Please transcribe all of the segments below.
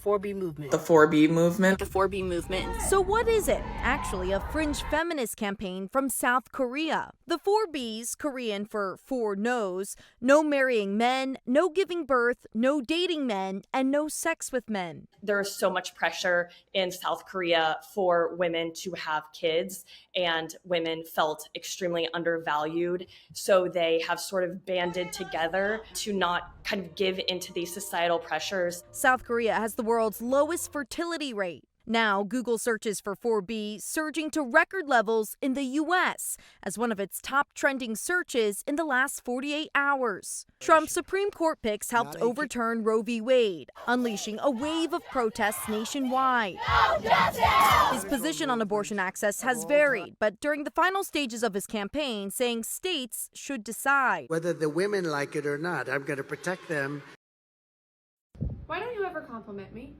4B movement. The 4B movement. The 4B movement. So what is it? Actually, a fringe feminist campaign from South Korea. The 4Bs, Korean for four no's, no marrying men, no giving birth, no dating men, and no sex with men. There is so much pressure in South Korea for women to have kids, and women felt extremely undervalued. So they have sort of banded together to not kind of give into these societal pressures. South Korea has the world's lowest fertility rate. Now, Google searches for 4B surging to record levels in the U.S. as one of its top trending searches in the last 48 hours. Trump's Supreme Court picks helped overturn Roe v. Wade, unleashing a wave of protests nationwide. His position on abortion access has varied, but during the final stages of his campaign, saying states should decide. Whether the women like it or not, I'm going to protect them. Why don't you ever compliment me?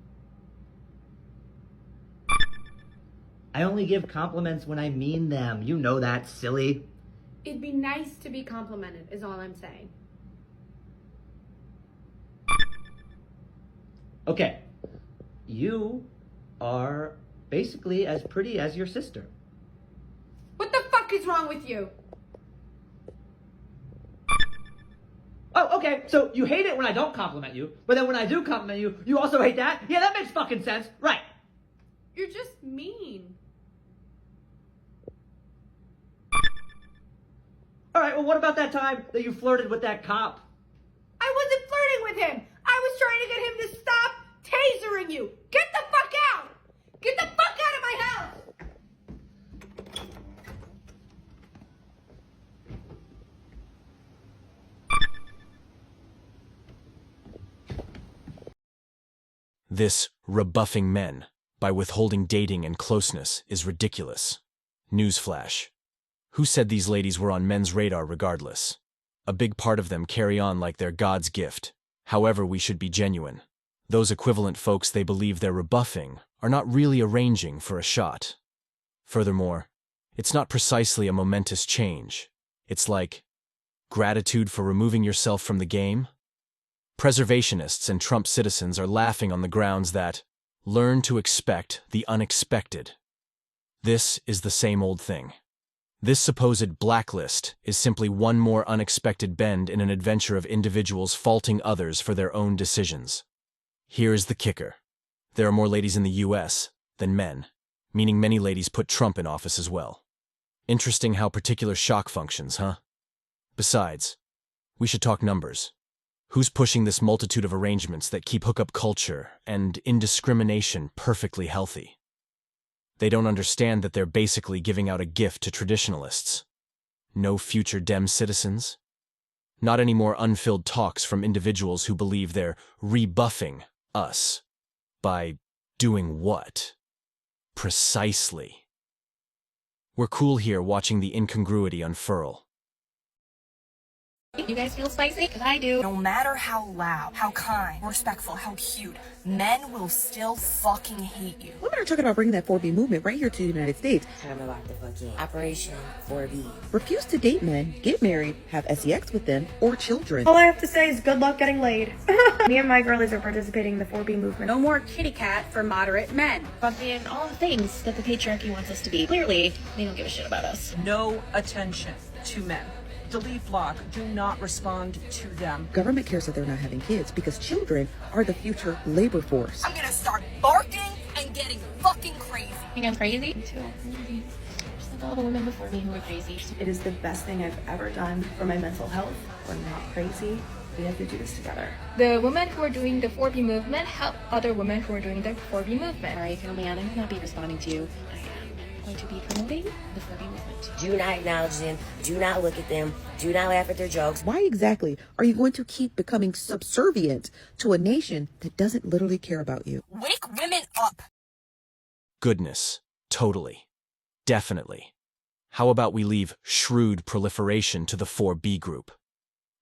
I only give compliments when I mean them. You know that, silly. It'd be nice to be complimented, is all I'm saying. Okay, you are basically as pretty as your sister. What the fuck is wrong with you? Oh, okay, so you hate it when I don't compliment you, but then when I do compliment you, you also hate that? Yeah, that makes fucking sense. Right. You're just mean. All right, well, what about that time that you flirted with that cop? I wasn't flirting with him. I was trying to get him to stop tasering you. Get the fuck out. Get the fuck out of my house. This rebuffing men by withholding dating and closeness is ridiculous. Newsflash. Who said these ladies were on men's radar regardless? A big part of them carry on like they're God's gift. However, we should be genuine. Those equivalent folks they believe they're rebuffing are not really arranging for a shot. Furthermore, it's not precisely a momentous change. It's like gratitude for removing yourself from the game. Preservationists and Trump citizens are laughing on the grounds that learn to expect the unexpected. This is the same old thing. This supposed blacklist is simply one more unexpected bend in an adventure of individuals faulting others for their own decisions. Here is the kicker. There are more ladies in the U.S. than men, meaning many ladies put Trump in office as well. Interesting how particular shock functions, huh? Besides, we should talk numbers. Who's pushing this multitude of arrangements that keep hookup culture and indiscrimination perfectly healthy? They don't understand that they're basically giving out a gift to traditionalists. No future Dem citizens? Not any more unfilled talks from individuals who believe they're rebuffing us. By doing what? Precisely. We're cool here watching the incongruity unfurl. You guys feel spicy? Because I do. No matter how loud, how kind, respectful, how cute, men will still fucking hate you. Women are talking about bringing that 4B movement right here to the United States. Talking about the fucking Operation 4B. Refuse to date men, get married, have sex with them, or children. All I have to say is good luck getting laid. Me and my girlies are participating in the 4B movement. No more kitty cat for moderate men. Fucking all the things that the patriarchy wants us to be. Clearly, they don't give a shit about us. No attention to men. Delete block. Do not respond to them. Government cares that they're not having kids because children are the future labor force. I'm gonna start barking and getting fucking crazy. You think I'm crazy? Me too. Just like all the women before me who were crazy. It is the best thing I've ever done for my mental health. We're not crazy. We have to do this together. The women who are doing the 4B movement help other women who are doing the 4B movement. Alright, feel me out. I'm not be responding to you. I am going to be promoting the 4B movement. Do not acknowledge them. Do not look at them. Do not laugh at their jokes. Why exactly are you going to keep becoming subservient to a nation that doesn't literally care about you? Wake women up! Goodness. Totally. Definitely. How about we leave shrewd proliferation to the 4B group?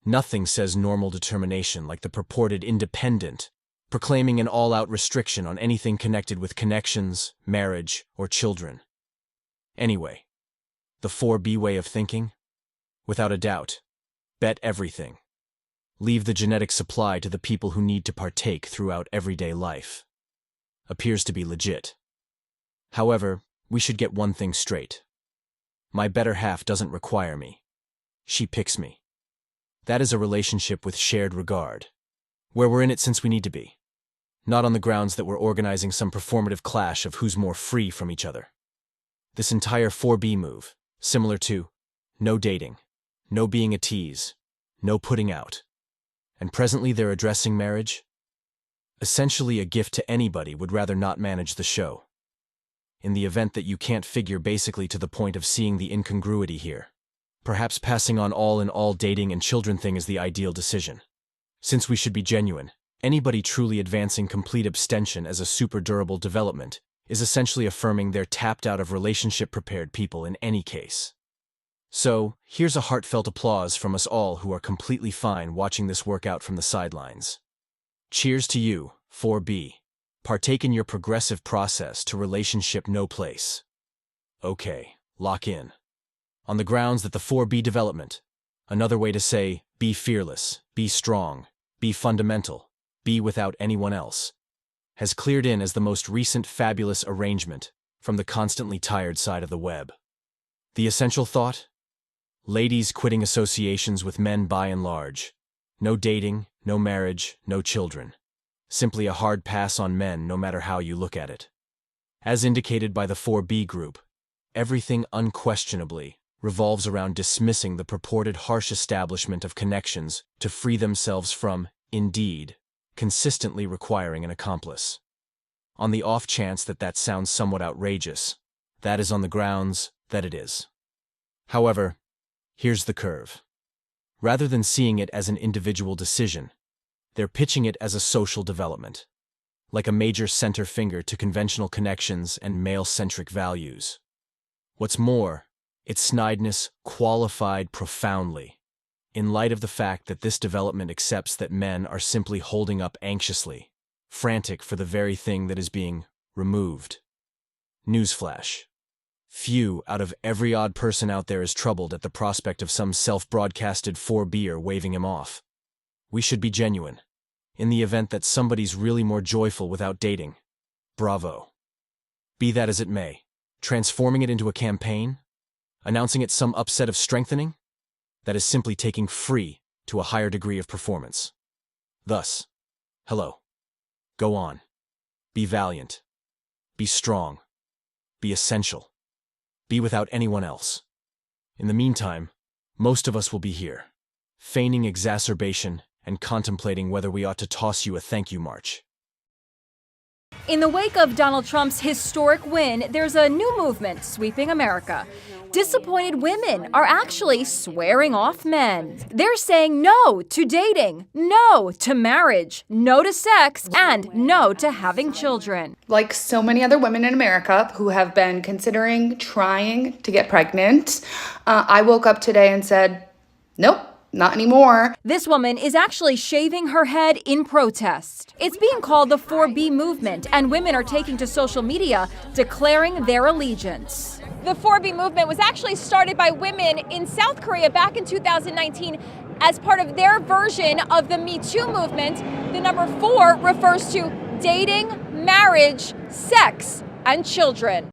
Nothing says normal determination like the purported independent, proclaiming an all-out restriction on anything connected with connections, marriage, or children. Anyway, the 4B way of thinking? Without a doubt, bet everything. Leave the genetic supply to the people who need to partake throughout everyday life. appears to be legit. However, we should get one thing straight. My better half doesn't require me. She picks me. That is a relationship with shared regard, where we're in it since we need to be, not on the grounds that we're organizing some performative clash of who's more free from each other. This entire 4B move, similar to no dating, no being a tease, no putting out, and presently they're addressing marriage, essentially a gift to anybody would rather not manage the show. In the event that you can't figure basically to the point of seeing the incongruity here, perhaps passing on all-in-all dating and children thing is the ideal decision. Since we should be genuine, anybody truly advancing complete abstention as a super durable development is essentially affirming they're tapped out of relationship-prepared people in any case. So, here's a heartfelt applause from us all who are completely fine watching this work out from the sidelines. Cheers to you, 4B. Partake in your progressive process to relationship no place. Okay, lock in. On the grounds that the 4B development, another way to say be fearless, be strong, be fundamental, be without anyone else, has cleared in as the most recent fabulous arrangement from the constantly tired side of the web. The essential thought? Ladies quitting associations with men by and large. No dating, no marriage, no children. Simply a hard pass on men no matter how you look at it. As indicated by the 4B group, everything unquestionably revolves around dismissing the purported harsh establishment of connections to free themselves from, indeed, consistently requiring an accomplice. On the off chance that that sounds somewhat outrageous, that is on the grounds that it is. However, here's the curve. Rather than seeing it as an individual decision, they're pitching it as a social development, like a major center finger to conventional connections and male-centric values. What's more, its snideness qualified profoundly, in light of the fact that this development accepts that men are simply holding up anxiously, frantic for the very thing that is being removed. Newsflash. Few out of every odd person out there is troubled at the prospect of some self-broadcasted 4B'er waving him off. We should be genuine. In the event that somebody's really more joyful without dating, bravo. Be that as it may, transforming it into a campaign? Announcing it some upset of strengthening? That is simply taking free to a higher degree of performance. Thus, hello. Go on. Be valiant. Be strong. Be essential. Be without anyone else. In the meantime, most of us will be here, feigning exacerbation and contemplating whether we ought to toss you a thank you march. In the wake of Donald Trump's historic win, there's a new movement sweeping America. Disappointed women are actually swearing off men. They're saying no to dating, no to marriage, no to sex, and no to having children. Like so many other women in America who have been considering trying to get pregnant, I woke up today and said, nope. Not anymore. This woman is actually shaving her head in protest. It's being called the 4B movement, and women are taking to social media declaring their allegiance. The 4B movement was actually started by women in South Korea back in 2019 as part of their version of the Me Too movement. The number 4 refers to dating, marriage, sex, and children.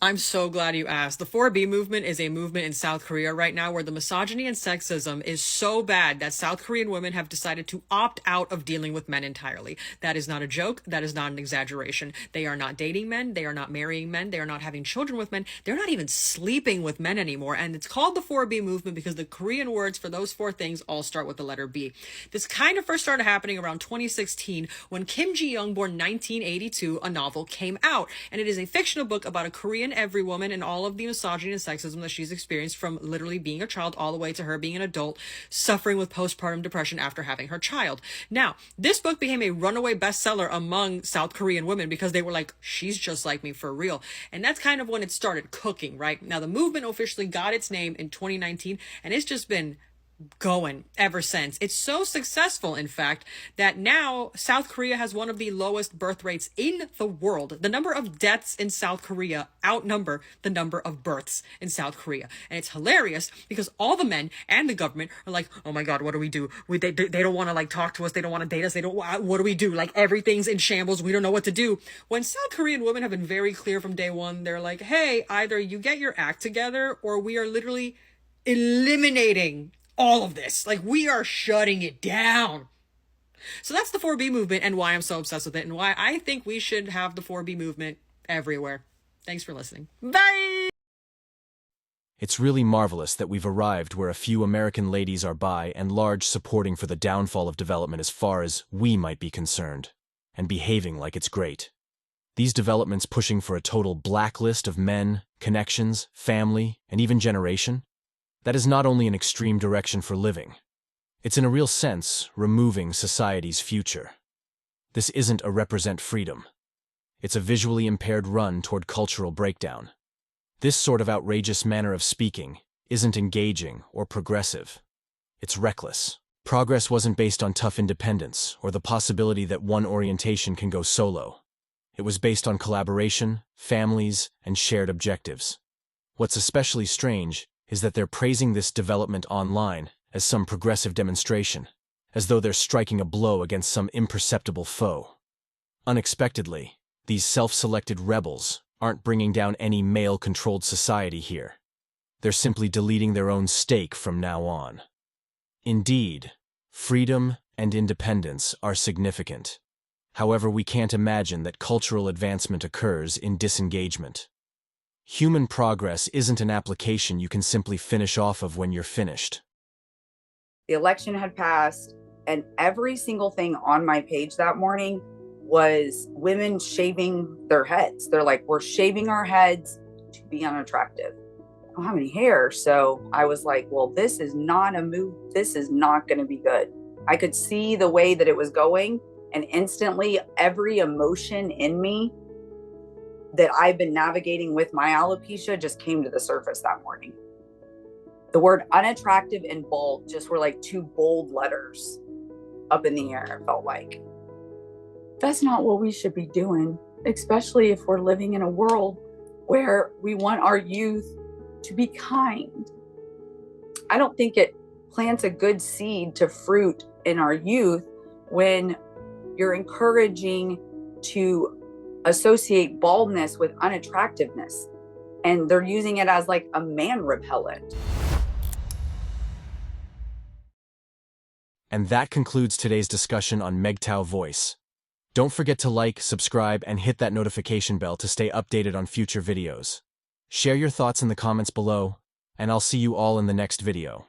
I'm so glad you asked. The 4B movement is a movement in South Korea right now where the misogyny and sexism is so bad that South Korean women have decided to opt out of dealing with men entirely. That is not a joke. That is not an exaggeration. They are not dating men. They are not marrying men. They are not having children with men. They're not even sleeping with men anymore. And it's called the 4B movement because the Korean words for those 4 things all start with the letter B. This kind of first started happening around 2016 when Kim Ji-young, born 1982, a novel came out. And it is a fictional book about a Korean every woman and all of the misogyny and sexism that she's experienced from literally being a child all the way to her being an adult, suffering with postpartum depression after having her child. Now, this book became a runaway bestseller among South Korean women because they were like, she's just like me for real. And that's kind of when it started cooking, right? Now, the movement officially got its name in 2019, and it's just been going ever since. It's so successful, in fact, that now South Korea has one of the lowest birth rates in the world. The number of deaths in South Korea outnumber the number of births in South Korea. And it's hilarious because all the men and the government are like, oh my God, what do we do? They don't want to like talk to us. They don't want to date us. What do we do? Like everything's in shambles. We don't know what to do. When South Korean women have been very clear from day one, they're like, hey, either you get your act together or we are literally eliminating all of this. Like, we are shutting it down. So that's the 4B movement and why I'm so obsessed with it and why I think we should have the 4B movement everywhere. Thanks for listening. Bye! It's really marvelous that we've arrived where a few American ladies are by and large supporting for the downfall of development as far as we might be concerned, and behaving like it's great. These developments pushing for a total blacklist of men, connections, family, and even generation. That is not only an extreme direction for living. It's in a real sense removing society's future. This isn't a represent freedom. It's a visually impaired run toward cultural breakdown. This sort of outrageous manner of speaking isn't engaging or progressive. It's reckless. Progress wasn't based on tough independence or the possibility that one orientation can go solo. It was based on collaboration, families, and shared objectives. What's especially strange is that they're praising this development online as some progressive demonstration, as though they're striking a blow against some imperceptible foe. Unexpectedly, these self-selected rebels aren't bringing down any male-controlled society here. They're simply deleting their own stake from now on. Indeed, freedom and independence are significant. However, we can't imagine that cultural advancement occurs in disengagement. Human progress isn't an application you can simply finish off of when you're finished. The election had passed, and every single thing on my page that morning was women shaving their heads. They're like, we're shaving our heads to be unattractive. I don't have any hair. So I was like, well, this is not a move. This is not going to be good. I could see the way that it was going, and instantly every emotion in me that I've been navigating with my alopecia just came to the surface that morning. The word unattractive and bold just were like two bold letters up in the air, it felt like. That's not what we should be doing, especially if we're living in a world where we want our youth to be kind. I don't think it plants a good seed to fruit in our youth when you're encouraging to associate baldness with unattractiveness, and they're using it as like a man repellent. And that concludes today's discussion on MGTOW Voice. Don't forget to like, subscribe, and hit that notification bell to stay updated on future videos. Share your thoughts in the comments below, and I'll see you all in the next video.